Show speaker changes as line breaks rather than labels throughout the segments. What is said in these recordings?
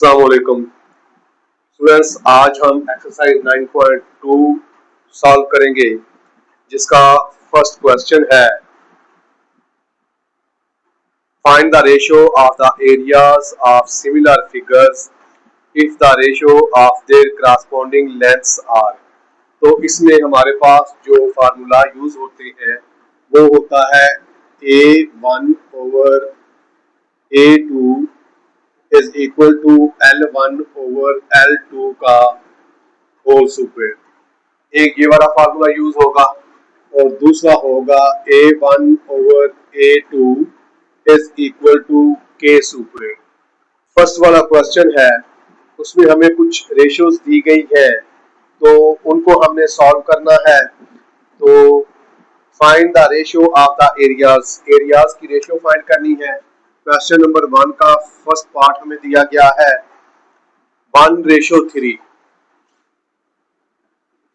अस्सलामुअलैकुम स्टूडेंट्स, आज हम एक्सरसाइज 9.2 सॉल्व करेंगे जिसका फर्स्ट क्वेश्चन है find the ratio of the areas of similar figures if the ratio of their corresponding lengths are. तो इसमें हमारे पास जो फार्मूला यूज होते हैं वो होता है A1 over A2 is equal to L1 over L2 का होल स्क्वायर। एक ये वाला फार्मूला यूज होगा और दूसरा होगा A1 over A2 is equal to K square. First वाला क्वेश्चन है उसमें हमें कुछ रेशियोज दी गई है तो उनको हमने सॉल्व करना है। तो find the ratio of the areas, areas की रेशियो फाइंड करनी है। क्वेश्चन नंबर 1 का फर्स्ट पार्ट हमें दिया गया है 1:3,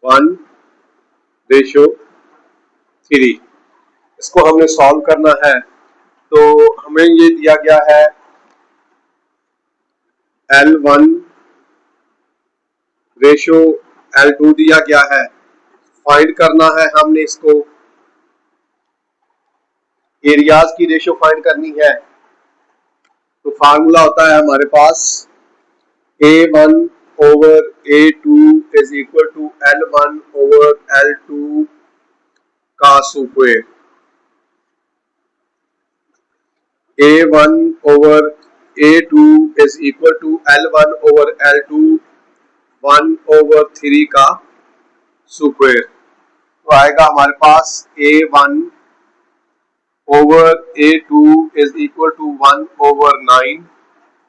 1:3। इसको हमने सॉल्व करना है तो हमें ये दिया गया है L1 रेशियो L2 दिया गया है। फाइंड करना है हमने इसको, एरियाज की रेशियो फाइंड करनी है। तो फार्मूला होता है हमारे पास A1 over A2 is equal to L1 over L2 का square. A1 over A2 is equal to L1 over L2 1/3 का स्क्वायर। तो आएगा हमारे पास A1 over A2 is equal to 1/9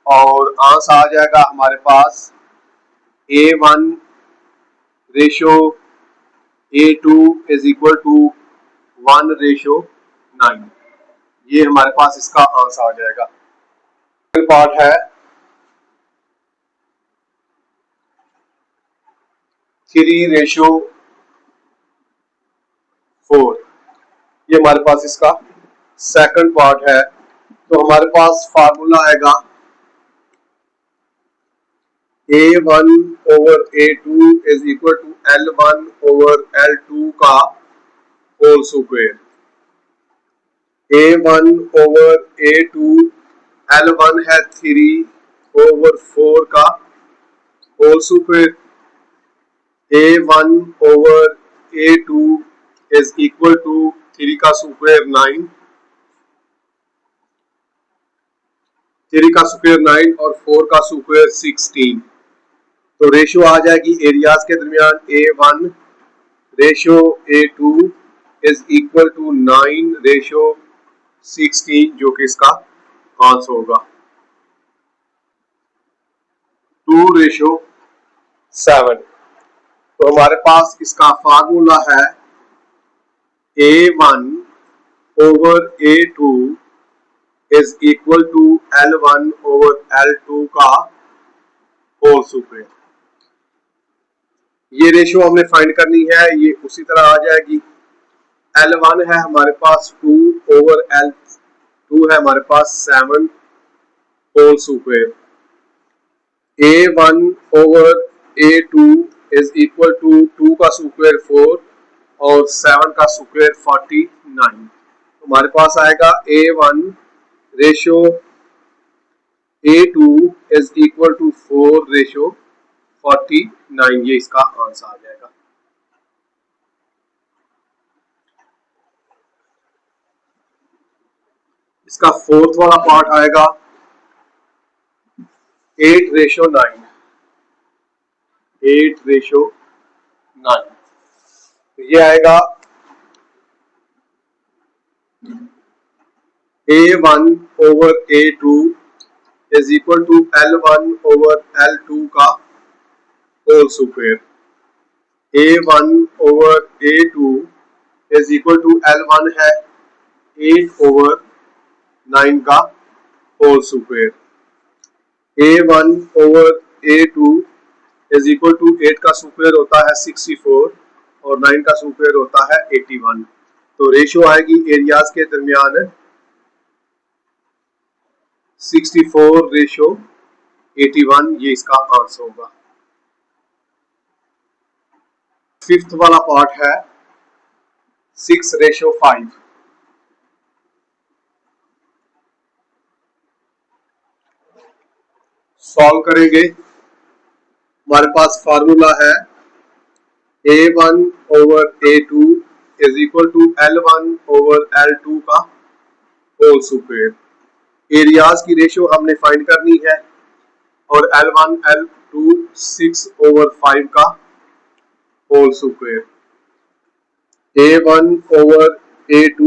और आंसर आ जाएगा हमारे पास A1 ratio A2 is equal to 1:9। ये हमारे पास इसका आंसर आ जाएगा। पार्ट है 3:4, ये हमारे पास इसका सेकंड पार्ट है। तो हमारे पास फार्मूला आएगा A1 over A2 is equal to L1 over L2 का whole square. A1 over A2 L1 है 3/4 का whole square. A1 over A2 is equal to 3 का स्क्वायर 9, 3 का स्क्वायर 9 और 4 का स्क्वायर 16। तो रेशियो आ जाएगी एरियाज के दरमियान A1 ratio A2 is equal to 9 ratio 16, जो कि इसका आंसर होगा 2:7। तो हमारे पास इसका फार्मूला है A1 over A2 is equal to L1 over L2 का होल स्क्वायर। ये रेशियो हमने फाइंड करनी है, ये उसी तरह आ जाएगी। L1 है हमारे पास 2 ओवर L2 है हमारे पास 7 whole square. A1 over A2 is equal to 2 का स्क्वायर 4 और 7 का स्क्वायर 49। हमारे पास आएगा A1 ratio A2 is equal to 4 ratio 49, ये इसका आंसर आ जाएगा। इसका फोर्थ वाला पार्ट आएगा 8:9, 8:9। ये आएगा A1 over A2 is equal to L1 over L2 का whole square. A1 over A2 is equal to L1 है 8 ओवर 9 का whole square. A1 over A2 is equal to 8 का स्क्वायर होता है 64 और 9 का स्क्वायर होता है 81। तो रेशियो आएगी एरियाज के दरमियान 64:81। 81, ये इसका आंसर होगा। फिफ्थ वाला पार्ट है 6:5। सॉल्व करेंगे। हमारे पास फार्मूला है A1 over A2 is equal to L1 over L2 का होल स्क्वायर। एरियाज की रेशियो हमने फाइंड करनी है और L1 L2 6/5 का whole square. A1 over A2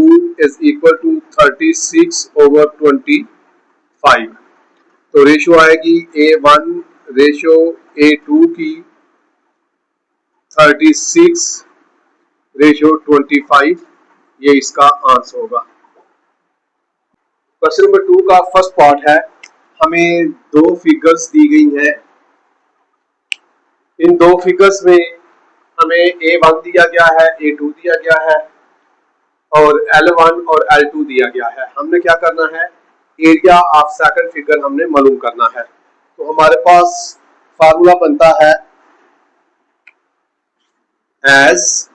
is equal to 36/25। तो रेशियो आएगी A1 रेशियो A2 की 36/25, ये इसका आंसर होगा। क्वेश्चन नंबर 2 का फर्स्ट पार्ट है, हमें दो फिगर्स दी गई हैं। इन दो फिगर्स में हमें A1 दिया गया है, A2 दिया गया है और L1 और L2 दिया गया है। हमने क्या करना है, एरिया ऑफ सेकंड फिगर हमने मालूम करना है। तो हमारे पास फार्मूला बनता है as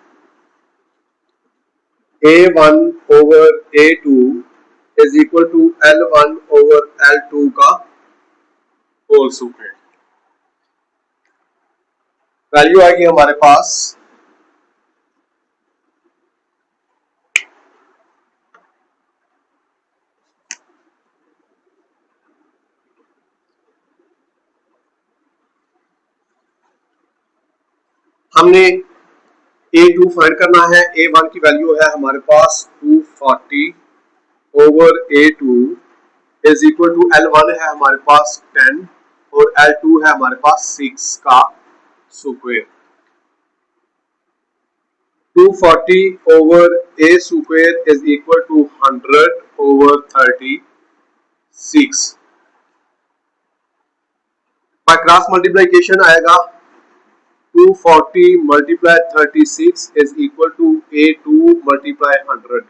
A1 over A2 is equal to L1 over L2 का होल स्क्वायर। वैल्यू आएगी हमारे पास हमने A2 फाइंड करना है। A1 की वैल्यू है हमारे पास 240 over A2 is equal to L1 है हमारे पास 10 और L2 है हमारे पास 6 का square. 240 over A square is equal to 100 over 36। By cross multiplication आएगा 240 multiply 36 is equal to A2 multiply 100।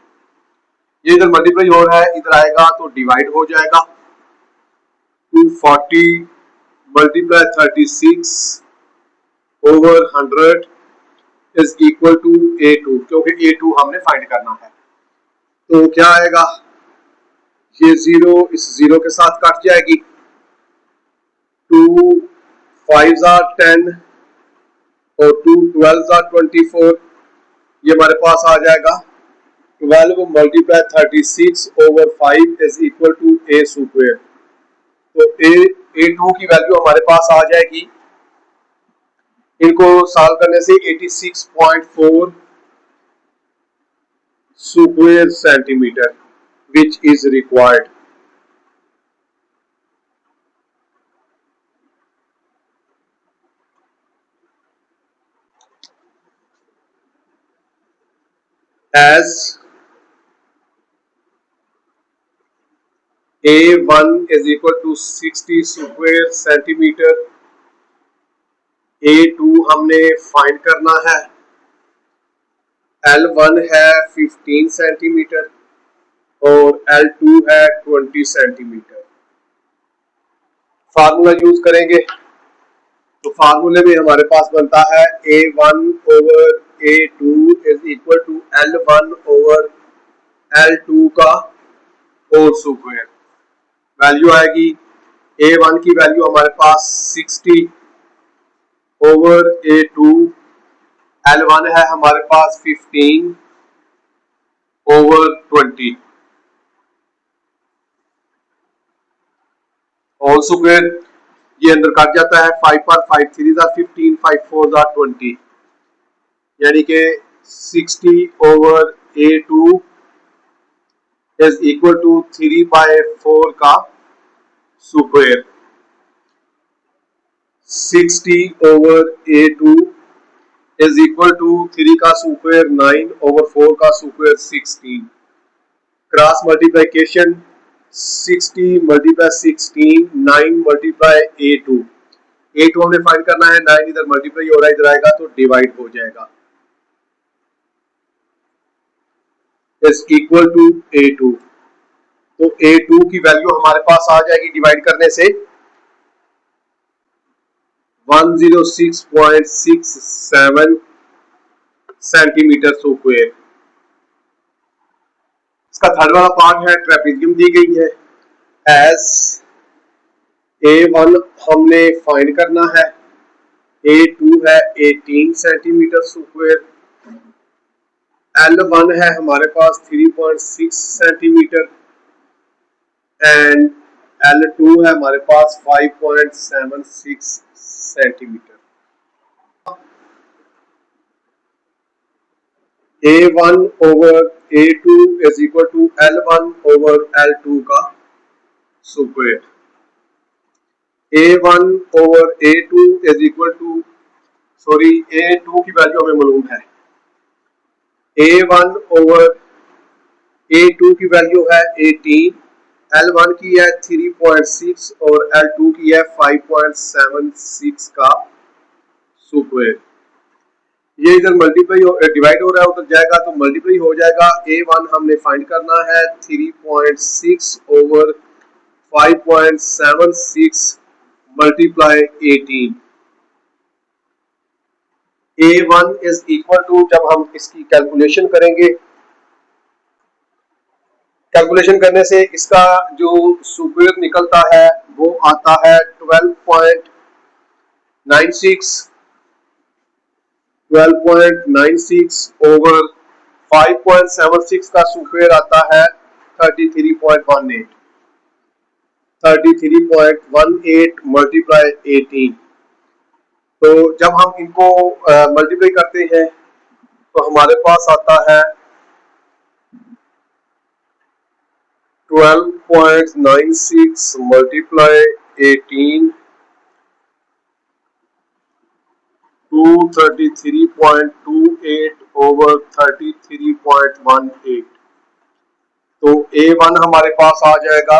ये इधर मल्टीप्लाई हो रहा है, इधर आएगा तो डिवाइड हो जाएगा। 240 multiply 36 over 100 is equal to A2, क्योंकि A2 हमने फाइंड करना है। तो क्या आएगा, ये 0 इस 0 के साथ कट जाएगी। 2 5 are 10 और 2 12 are 24, ये हमारे पास आ जाएगा 12 multiply 36 over 5 is equal to A square. तो A2 की वैल्यू हमारे पास आ जाएगी, इनको सॉल्व करने से 86.4 square centimetre which is required. as A1 is equal to 60 square centimetre, A2 हमने फाइंड करना है, L1 है 15 सेंटीमीटर और L2 है 20 सेंटीमीटर। फार्मूला यूज करेंगे तो फार्मूले में हमारे पास बनता है A1 over A2 is equal to L1 over L2 का होल स्क्वायर। वैल्यू आएगी A1 की वैल्यू हमारे पास 60 ओवर A2, L1 है हमारे पास 15 ओवर 20 होल स्क्वायर। ये अंदर कट जाता है, 5 पर 5 3 15, 5 4 20, यानी कि 60 over A2 is equal to 3/4 का square. 60 over A2 is equal to 3 का स्क्वायर 9 ओवर 4 का square 16। Cross multiplication 60 multiply 16 9 multiply A2 हमने फाइंड करना है, 9 इधर मल्टीप्लाई हो रहा है, इधर आएगा तो डिवाइड हो जाएगा, इज इक्वल टू A2। तो A2 की वैल्यू हमारे पास आ जाएगी डिवाइड करने से 106.67 सेंटीमीटर स्क्वायर। इसका थर्ड वाला पार्ट है ट्रेपेजियम दी गई है। एस A1 हमने फाइंड करना है, A2 है 18 सेंटीमीटर स्क्वायर, L1 है हमारे पास 3.6 सेंटीमीटर एंड L2 है हमारे पास 5.76 centimetre. A1 over A2 is equal to L1 over L2 का square. A1 over A2 is equal to A2 की वैल्यू हमें मालूम है, A1 ओवर A2 की वैल्यू है 18, L1 की है 3.6 और L2 की है 5.76 का स्क्वायर। ये इधर मल्टीप्लाई डिवाइड हो रहा है, उधर जाएगा तो मल्टीप्लाई हो जाएगा। A1 हमने फाइंड करना है 3.6 over 5.76 multiply 18। A1 is equal to, जब हम इसकी कैलकुलेशन करेंगे, कैलकुलेशन करने से इसका जो स्क्वायर निकलता है वो आता है 12.96 ओवर 5.76 का स्क्वायर आता है 33.18 मल्टीप्लाई 18। तो जब हम इनको मल्टीप्लाई करते हैं तो हमारे पास आता है 12.96 मल्टीप्लाई 18 233.28 ओवर 33.18। तो A1 हमारे पास आ जाएगा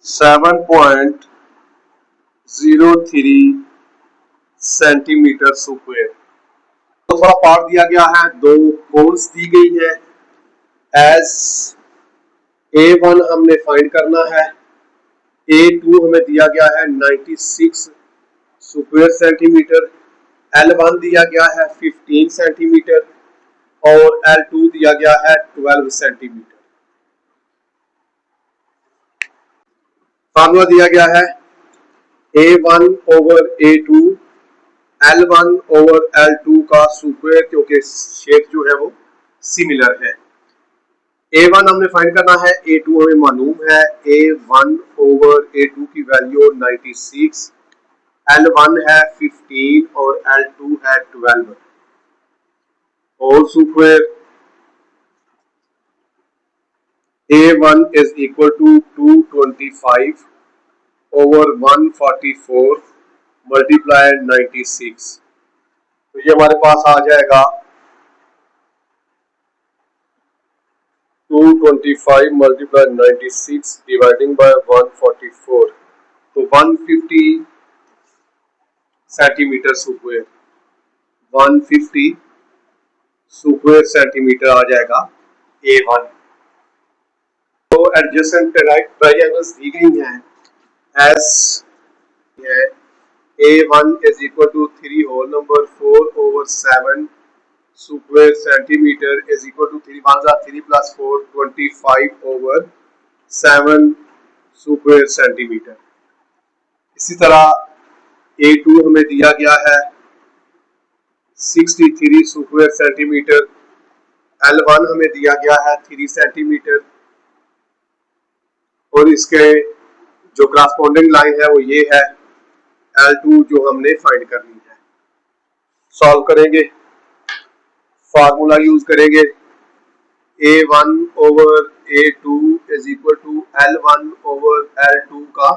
7.03 सेंटीमीटर स्क्वायर। तो थोड़ा पार्ट दिया गया है, दो होल्स दी गई है। एस A1 हमने फाइंड करना है, A2 हमें दिया गया है 96 स्क्वायर सेंटीमीटर, L1 दिया गया है 15 सेंटीमीटर और L2 दिया गया है 12 सेंटीमीटर। फार्मूला दिया गया है A1 over A2 L1 over L2 का स्क्वायर, क्योंकि शेप जो है वो सिमिलर है। A1 हमने फाइंड करना है, A2 हमें मालूम है, A1 ओवर A2 की वैल्यू 96, L1 है 15 और L2 है 12 और square. A1 is equal to 225 over 144 multiply 96। तो ये हमारे पास आ जाएगा 225 multiply 96 dividing by 144, तो 150 सेंटीमीटर स्क्वायर, 150 स्क्वायर सेंटीमीटर आ जाएगा A1। तो एडजेसेंट ट्रायंगल्स दी गई हैं, एस है A1 is equal to 3 whole number 4 over 7 square centimeter is equal to 3 1 3 plus 4 25 over 7 square centimeter। इसी तरह A2 हमें दिया गया है 63 स्क्वायर सेंटीमीटर, L1 हमें दिया गया है 3 सेंटीमीटर और इसके जो करस्पॉन्डिंग लाइन है वो ये है L2 जो हमने फाइंड करनी है। सॉल्व करेंगे, फार्मूला यूज करेंगे, A1 over A2 is equal to L1 over L2 का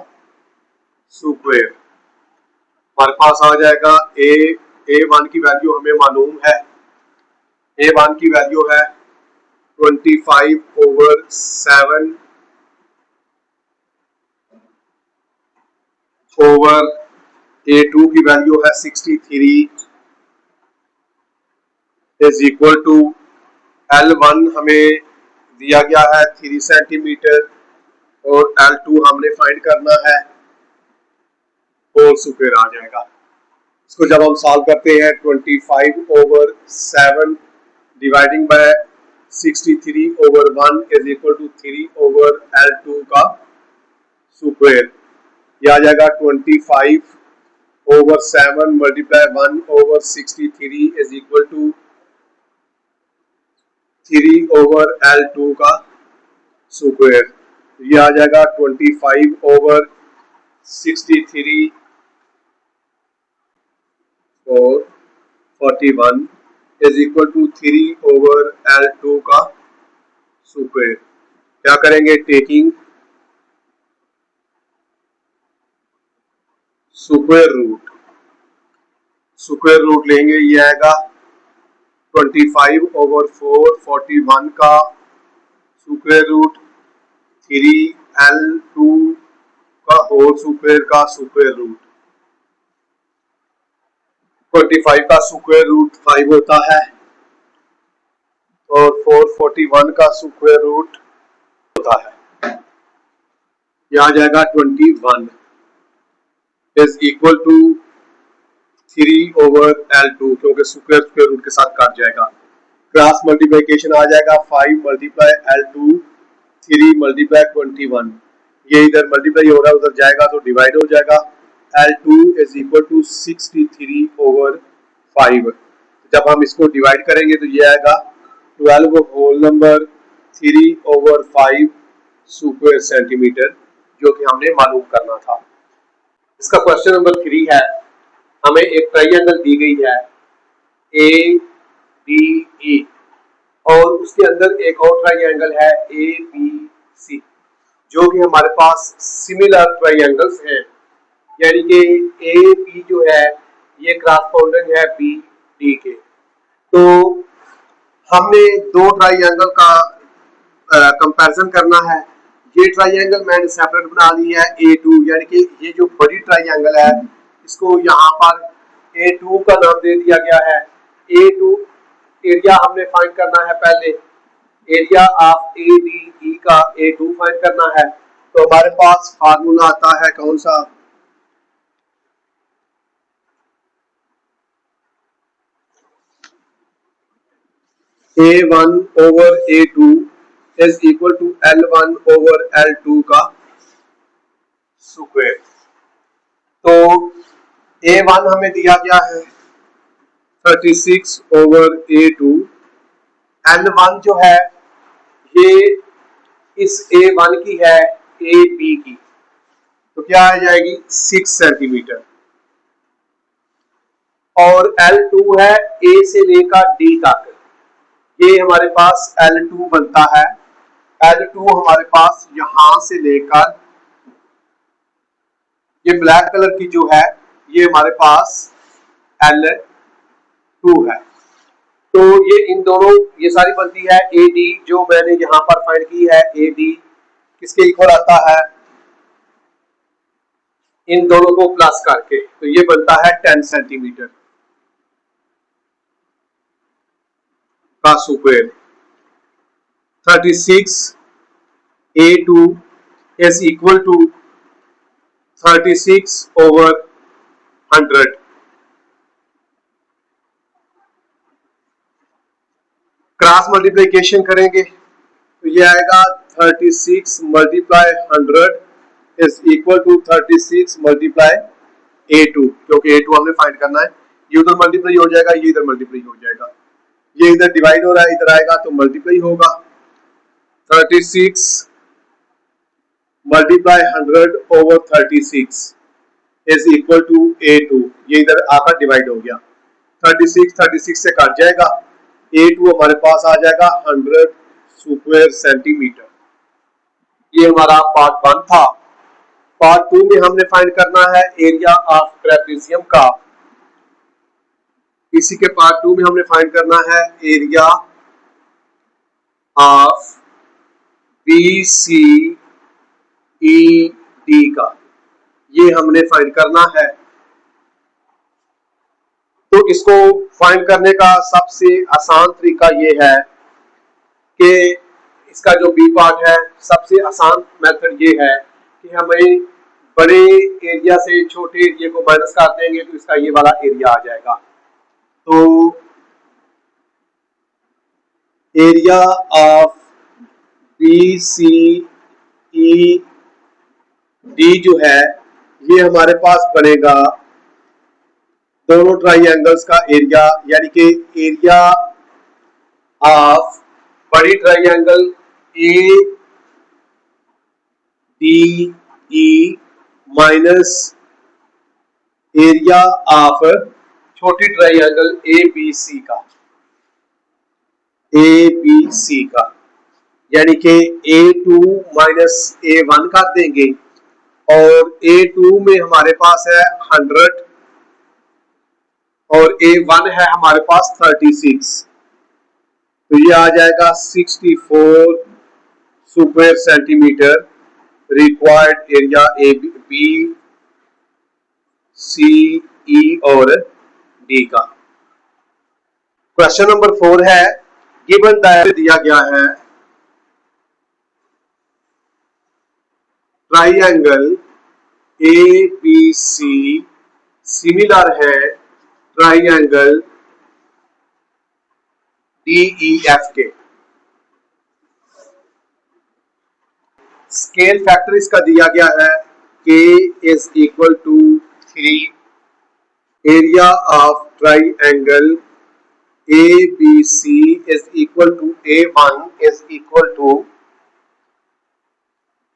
स्क्वायर। हमारे पास आ जाएगा A1 की वैल्यू हमें मालूम है, A1 की वैल्यू है 25 ओवर 7 ओवर A2 की वैल्यू है 63 इज इक्वल टू L1 हमें दिया गया है 3 सेंटीमीटर और L2 हमने फाइंड करना है, होल स्क्वायर आ जाएगा। इसको जब हम सॉल्व करते हैं 25/7 dividing by 63/1 is equal to 3/L2 का स्क्वायर। यह आ जाएगा 25/7 multiply 1/63 is equal to 3/L2 का स्क्वायर। यह आ जाएगा 25/63 और 41 इज इक्वल टू 3/L2 का स्क्वायर। क्या करेंगे, टेकिंग स्क्वायर रूट लेंगे। ये आएगा 25/4 41 का स्क्वायर रूट 3L2 का होल स्क्वायर का स्क्वायर रूट। 25 का स्क्वायर रूट 5 होता है और 441 का स्क्वायर रूट होता है। यह आ जाएगा 21 इज इक्वल टू 3/L2 क्योंकि स्क्वायर रूट के साथ काट जाएगा। क्रॉस मल्टीप्लिकेशन आ जाएगा 5 मल्टीप्लाई L2 3 मल्टीप्लाई 21। ये इधर मल्टीप्लाई हो रहा है, उधर जाएगा तो डिवाइड हो जाएगा। L2 is equal to 63/5। जब हम इसको डिवाइड करेंगे तो ये आएगा 12 होल नंबर 3/5 स्क्वायर सेंटीमीटर, जो कि हमने मालूम करना था। इसका क्वेश्चन नंबर 3 है, हमें एक ट्रायंगल दी गई है ADE और उसके अंदर एक और ट्रायंगल है ABC, जो कि हमारे पास सिमिलर ट्रायंगल्स हैं। यानी कि AB जो है ये क्रॉसपोंडेंट है BD के। तो हमने दो ट्रायंगल का कंपैरिजन करना है। ये ट्रायंगल मैंने सेपरेट बना ली है A2, यानी कि ये जो बड़ी ट्रायंगल है इसको यहाँ पर A2 का नाम दे दिया गया है। A2 एरिया हमने फाइंड करना है, पहले एरिया ऑफ ADE का A2 फाइंड करना है। तो हमारे पास फार्मूला आता है कौन सा, A1/A2 is equal to L1/L2 का स्क्वायर। तो A1 हमें दिया गया है 36/A2। L1 जो है ये इस A1 की है AB की, तो क्या आ जाएगी 6 सेंटीमीटर। और L2 है A से लेकर D तक, ये हमारे पास L2 बनता है। L2 हमारे पास यहां से लेकर ये ब्लैक कलर की जो है ये हमारे पास L2 है। तो ये इन दोनों ये सारी बनती है AD, जो मैंने यहां पर फाइंड की है AD किसके इक्वल आता है, इन दोनों को प्लस करके, तो ये बनता है 10 सेंटीमीटर का square. 36A2 is equal to 36/100। Cross multiplication करेंगे तो ये आएगा 36 multiply 100 is equal to 36 multiply A2, क्योंकि A2 हमने फाइंड करना है। ये उधर मल्टीप्लाई हो जाएगा, ये इधर मल्टीप्लाई हो जाएगा, ये इधर डिवाइड हो रहा है, इधर आएगा तो मल्टीप्लाई होगा। 36 multiply 100/36 is equal to A2, ये इधर आकर डिवाइड हो गया। 36 से कट जाएगा, A2 हमारे पास आ जाएगा 100 स्क्वायर सेंटीमीटर। ये हमारा पार्ट 1 था। पार्ट 2 में हमने फाइंड करना है एरिया ऑफ ट्रेपेजियम का। इसी के पार्ट 2 में हमने फाइंड करना है एरिया ऑफ BCED का, ये हमने फाइंड करना है। तो इसको फाइंड करने का सबसे आसान तरीका ये है कि इसका जो बी पार्ट है, सबसे आसान मेथड ये है कि हमें बड़े एरिया से छोटे एरिया को माइनस कर देंगे तो इसका ये वाला एरिया आ जाएगा। तो area of B C E D जो है ये हमारे पास बनेगा दोनों ट्राइंगल्स का एरिया, यानी कि एरिया ऑफ बड़ी triangle A D E minus area of छोटी ट्राइंगल ए बी सी का, यानी कि A2 माइनस A1 कर देंगे और A2 में हमारे पास है 100 और A1 है हमारे पास 36, तो ये आ जाएगा 64 square centimetre required area A B C E और डी का। क्वेश्चन नंबर 4 है, गिवन दैट दिया गया है triangle A B C similar है ट्राइंगल डी ई एफ के। स्केल फैक्टर इसका दिया गया है k is equal to 3, area of triangle A B C is equal to A1 is equal to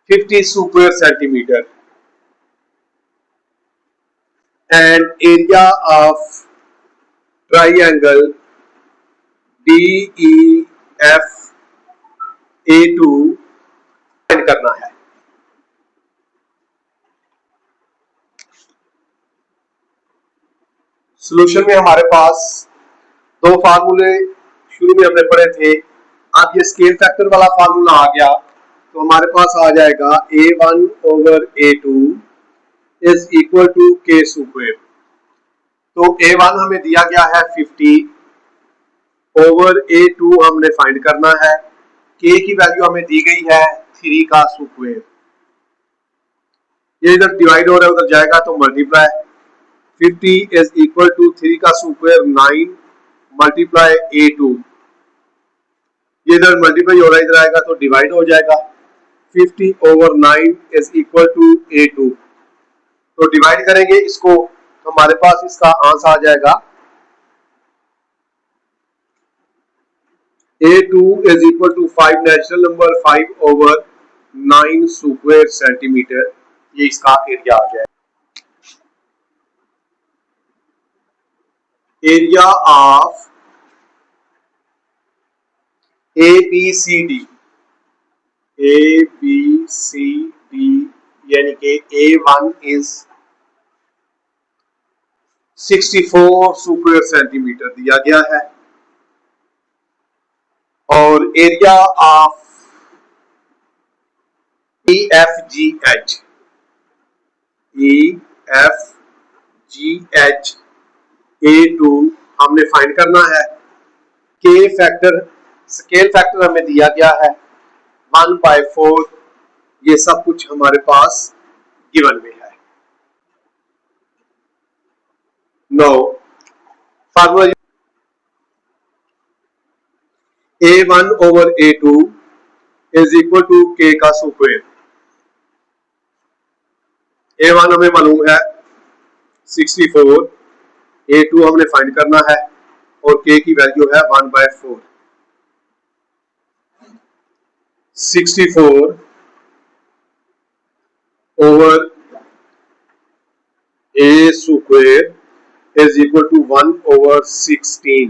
50 square centimetre and area of triangle DEF A2 find करना है। Solution में हमारे पास दो फार्मूले शुरू में हमने पढ़े थे, अब ये स्केल फैक्टर वाला फार्मूला आ गया तो हमारे पास आ जाएगा A1 over A2 is equal to K square. तो A1 हमें दिया गया है 50 ओवर A2 हमने फाइंड करना है, K की वैल्यू हमें दी गई है 3 का स्क्वायर, ये इधर डिवाइड हो रहा है उधर जाएगा तो मल्टीप्लाई 50 इज इक्वल टू 3 का स्क्वायर 9 मल्टीप्लाई A2, ये इधर मल्टीप्लाई हो रहा है इधर आएगा तो डिवाइड हो जाएगा 50 over 9 is equal to A2, तो डिवाइड करेंगे इसको तो हमारे पास इसका आंसर आ जाएगा A2 is equal to 5 natural number 5 over 9 square centimetre, ये इसका एरिया आ जाएगा। एरिया ऑफ ABCD यानी कि A1 इज 64 स्क्वायर सेंटीमीटर दिया गया है और एरिया ऑफ EFGH A2 हमने फाइंड करना है। K फैक्टर स्केल फैक्टर हमें दिया गया है 1/4, ये सब कुछ हमारे पास गिवन में है। No formula A1 over A2 is equal to K का स्क्वायर। A1 हमें मालूम है 64, A2 हमने फाइंड करना है और K की वैल्यू है 1/4। 64 over A square is equal to 1 over 16।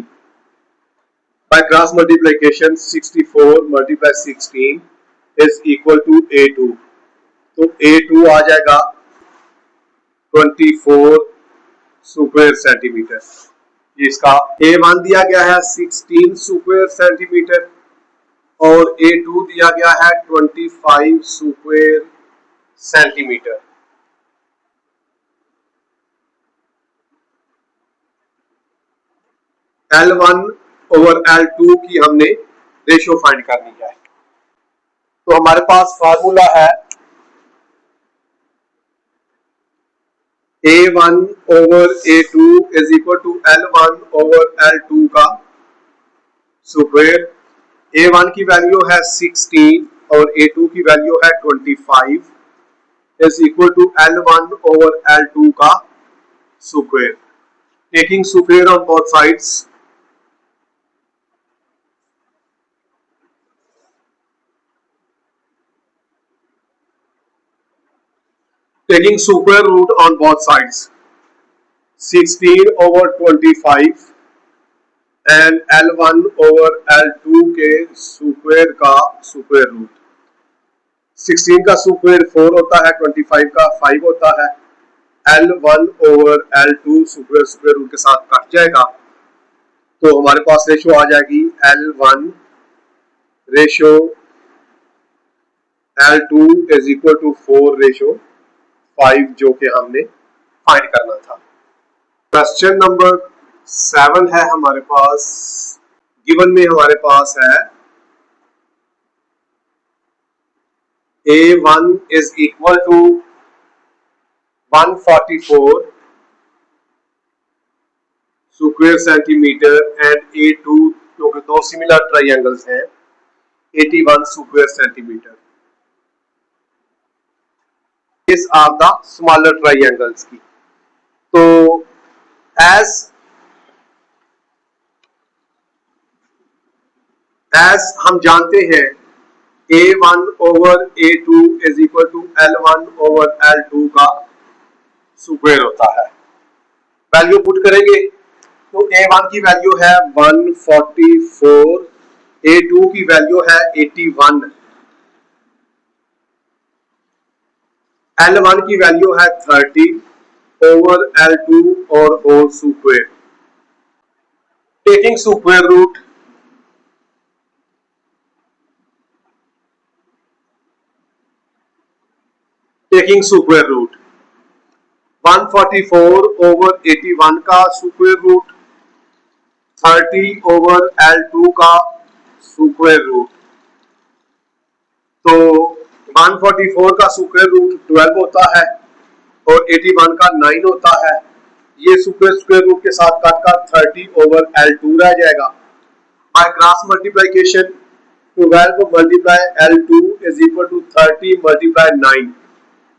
By cross multiplication 64 multiply 16 is equal to A2, तो A2 आ जाएगा 24 स्क्वायर सेंटीमीटर, इसका A1 दिया गया है 16 स्क्वायर सेंटीमीटर और A2 दिया गया है 25 square centimetre. L1 over L2 की हमने रेशो फाइंड करनी है। तो हमारे पास फार्मूला है A1 over A2 is equal to L1 over L2 का स्क्वायर। A1 की वैल्यू है 16 और A2 की वैल्यू है 25 is equal to L1 over L2 का square. Taking square on both sides, taking square root on both sides, 16 over 25 and L1 over L2 के square का square root. 16 का square 4 होता है, 25 का 5 होता है। L1 over L2 square square root के साथ कट जाएगा, तो हमारे पास रेशो आ जाएगी L1 ratio L2 is equal to 4 ratio 5, जो कि हमने फाइंड करना था। क्वेश्चन नंबर 7 है हमारे पास। गिवन में हमारे पास है A1 is equal to 144 square centimetre and A2, क्योंकि दो सिमिलर ट्राइंगल्स हैं, 81 square centimetre. These are the smaller triangles की। तो as हम जानते हैं A1 over A2 is equal to L1 over L2 का स्क्वायर होता है। वैल्यू पुट करेंगे तो A1 की वैल्यू है 144, A2 की वैल्यू है 81, L1 की वैल्यू है 30 ओवर L2 और whole square. Taking square root, taking square root 144 over 81 का स्क्वायर रूट, 30 ओवर L2 का स्क्वायर रूट। तो 144 का स्क्वायर रूट 12 होता है और 81 का 9 होता है। ये स्क्वायर रूट के साथ काटकर 30 ओवर L2 रह जाएगा। By cross multiplication 12 multiply L2 is equal to 30 multiply 9।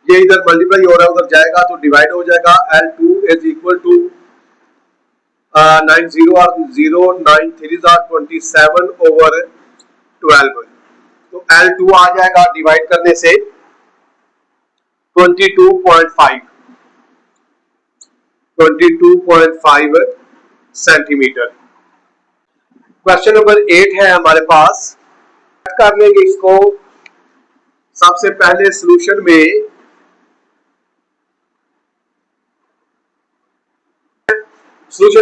ये इधर मल्टीप्लाई हो रहा है, उधर जाएगा तो डिवाइड हो जाएगा। L2 इज इक्वल टू 9 0 और 0 9 3 27 ओवर 12। तो L2 आ जाएगा डिवाइड करने से 22.5 सेंटीमीटर। क्वेश्चन नंबर 8 है हमारे पास। कर लेंगे इसको। सबसे पहले सॉल्यूशन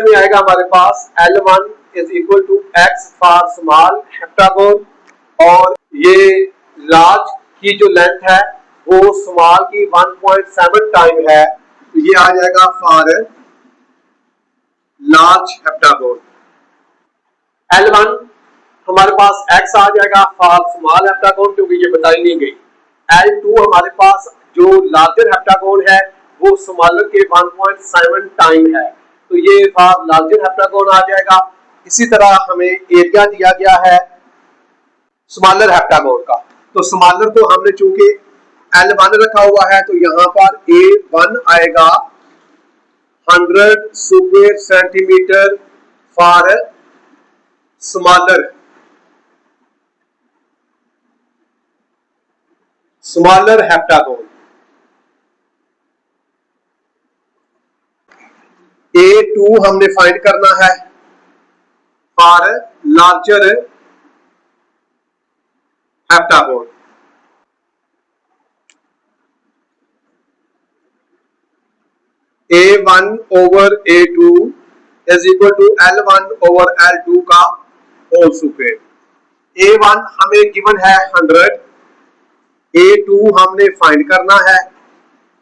में आएगा हमारे पास L1 is equal to X for small heptagon, और ये लार्ज की जो लेंथ है वो स्मॉल की 1.7 टाइम है, तो ये आ जाएगा फॉर लार्ज हेप्टागोन। L1 हमारे पास X आ जाएगा फॉर स्मॉल हेप्टागोन, क्योंकि ये बताई नहीं गई। L2 हमारे पास जो लार्जर हेप्टागोन है वो स्मॉलर के 1.7 टाइम है, तो ये फॉर लार्जर हेप्टागोन आ जाएगा। इसी तरह हमें एरिया दिया गया है स्मॉलर हेप्टागोन का, तो स्मॉलर को हमने चूंकि L1 रखा हुआ है तो यहाँ पर A1 आएगा 100 square centimetre for smaller heptagon. A2 हमने फाइंड करना है for larger heptagon. A1 over A2 is equal to L1 over L2 का होल स्क्वायर। A1 हमें गिवन है 100, A2 हमने फाइंड करना है,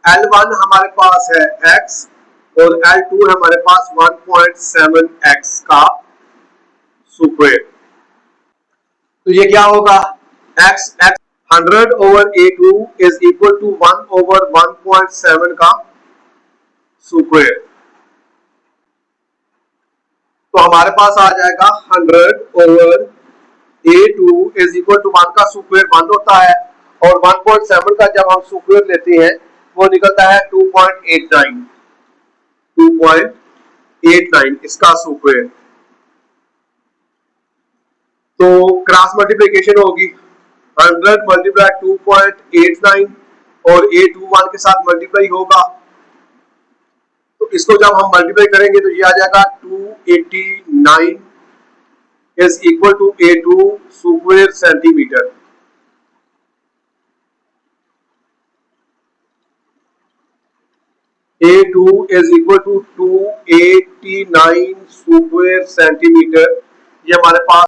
L1 हमारे पास है X और L2 हमारे पास 1.7x का स्क्वायर। तो ये क्या होगा, x x 100 over A2 is equal to 1 over 1.7 का स्क्वायर। तो हमारे पास आ जाएगा 100 over A2 is equal to 1 का स्क्वायर 1 होता है, और 1.7 का जब हम स्क्वायर लेते हैं वो निकलता है 2.89 इसका स्क्वायर। तो क्रॉस मल्टीप्लिकेशन होगी 100 मल्टीप्लाई 2.89 और A21 के साथ मल्टीप्लाई होगा। तो इसको जब हम मल्टीप्लाई करेंगे तो ये आ जाएगा 289 is equal to A2 square centimetre. A2 is equal to 289 square centimetre. ये हमारे पास